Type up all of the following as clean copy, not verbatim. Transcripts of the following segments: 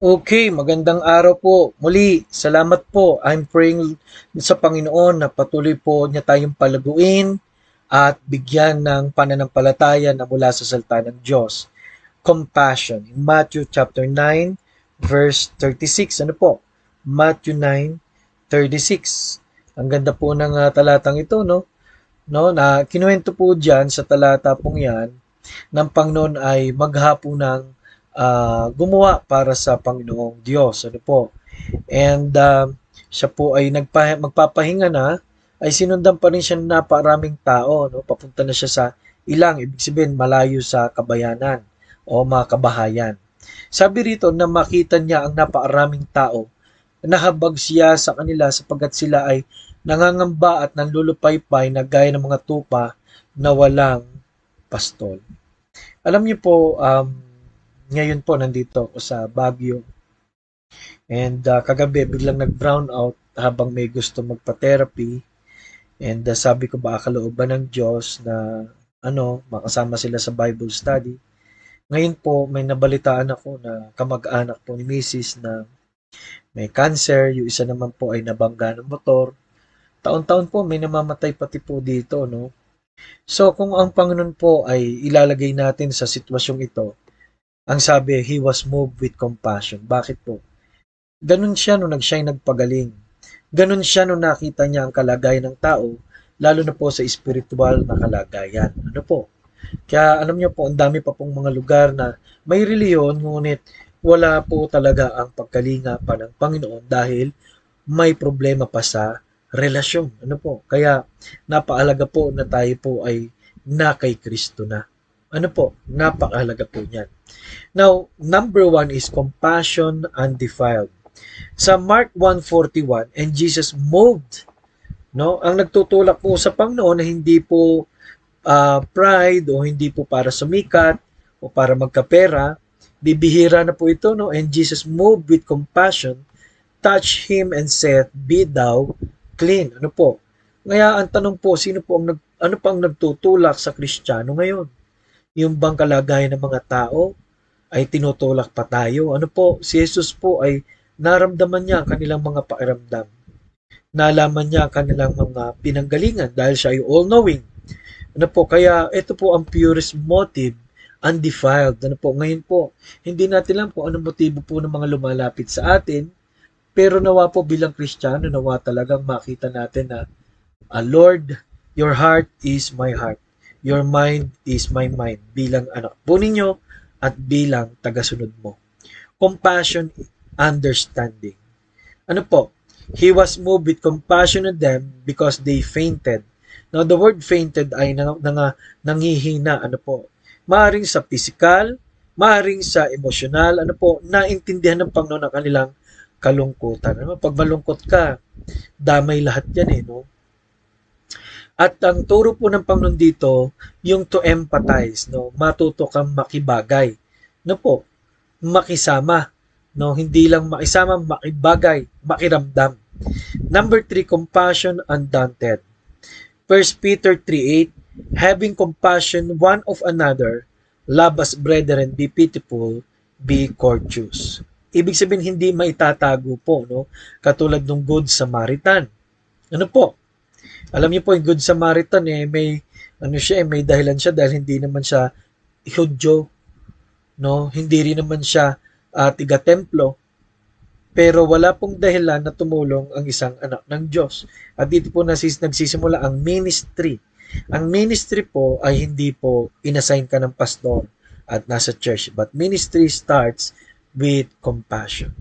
Okay, magandang araw po. Muli, salamat po. I'm praying sa Panginoon na patuloy po niya tayong palaguin at bigyan ng pananampalataya na mula sa salita ng Diyos. Compassion. In Matthew chapter 9, verse 36. Ano po? Matthew 9:36. Ang ganda po ng talatang ito, no? No, na kinuwento po diyan sa talata pong 'yan ng Panginoon ay maghapunang gumawa para sa Panginoong Diyos. Ano po? And siya po ay magpapahinga na, ay sinundan pa rin siya ng naparaming tao. No? Papunta na siya sa ilang, ibig sabihin malayo sa kabayanan o mga kabahayan. Sabi rito na makita niya ang napaaraming tao, nahabag siya sa kanila sapagkat sila ay nangangamba at nanlulupaypay na gaya ng mga tupa na walang pastol. Alam niyo po, ngayon po nandito ako sa Baguio and kagabi biglang nag-brown out habang may gusto magpa-therapy and sabi ko baka kalooban ng Diyos na makasama sila sa Bible study. Ngayon po may nabalitaan ako na kamag-anak po ni Mrs. na may cancer, yung isa naman po ay nabangga ng motor. Taon-taon po may namamatay pati po dito, no? So kung ang Panginoon po ay ilalagay natin sa sitwasyong ito, ang sabi, he was moved with compassion. Bakit po? Ganun siya nung siya'y nagpagaling. Ganun siya nung nakita niya ang kalagayan ng tao, lalo na po sa spiritual na kalagayan. Ano po? Kaya alam niyo po, ang dami pa pong mga lugar na may reliyon, ngunit wala po talaga ang pagkalinga pa ng Panginoon dahil may problema pa sa relasyon. Ano po? Kaya napaalaga po na tayo po ay na kay Kristo na. Ano po? Napakahalaga po niyan. Now, number 1 is compassion undefiled. Sa Mark 1:41, and Jesus moved. No? Ang nagtutulak po sa Panginoon na hindi po pride o hindi po para sumikat o para magkapera. Bibihira na po ito, no? And Jesus moved with compassion, touched him and said, "Be thou clean." Ano po? Kaya ang tanong po, ano pang nagtutulak sa Kristiyano ngayon? Yung bang kalagayan ng mga tao ay tinutulak pa tayo? Ano po, si Jesus po ay naramdaman niya ang kanilang mga pakiramdam. Nalaman niya ang kanilang mga pinanggalingan dahil siya ay all-knowing. Ano po, kaya ito po ang purest motive, undefiled. Ano po, ngayon po, hindi natin alam kung anong motibo po ng mga lumalapit sa atin, pero nawa po bilang Kristiyano, nawa talagang makita natin na, Lord, your heart is my heart. Your mind is my mind bilang anak po ninyo at bilang tagasunod mo. Compassion, understanding. Ano po? He was moved with compassion on them because they fainted. Now, the word fainted ay nangihina. Ano po? Maaring sa physical, maaring sa emosyonal. Ano po? Naintindihan ng Panginoon ang kanilang kalungkutan. Ano? Pag malungkot ka, damay lahat yan no? At ang turo po ng Panginoon dito, yung to empathize, no? Matuto kang makibagay. No po? Makisama. No? Hindi lang makisama, makibagay, makiramdam. Number 3, compassion undaunted. 1 Peter 3:8, having compassion one of another, love as brethren, be pitiful, be courteous. Ibig sabihin, hindi maitatago po, no? Katulad ng Good Samaritan. Ano po? Alam niyo po, yung Good Samaritan may dahilan siya dahil hindi naman siya Hudyo, no? Hindi rin naman siya tiga-templo, pero wala pong dahilan na tumulong ang isang anak ng Diyos. At dito po nagsisimula ang ministry. Ang ministry po ay hindi po inassign ka ng pastor at nasa church, but ministry starts with compassion.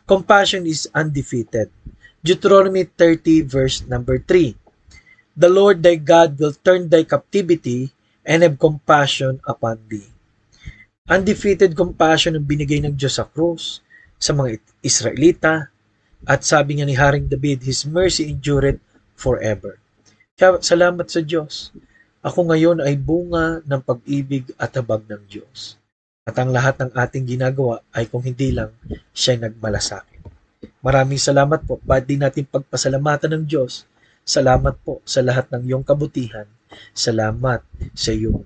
Compassion is undefeated. Deuteronomy 30 verse number 3. The Lord thy God will turn thy captivity and have compassion upon thee. Undefeated compassion ang binigay ng Diyos sa krus sa mga Israelita, at sabi niya ni Haring David, His mercy endureth forever. Kaya salamat sa Diyos. Ako ngayon ay bunga ng pag-ibig at habag ng Diyos. At ang lahat ng ating ginagawa ay kung hindi lang siya'y nagmalasakit. Maraming salamat po. Ba't di natin pagpasalamatan ng Diyos? Salamat po sa lahat ng iyong kabutihan. Salamat sa iyong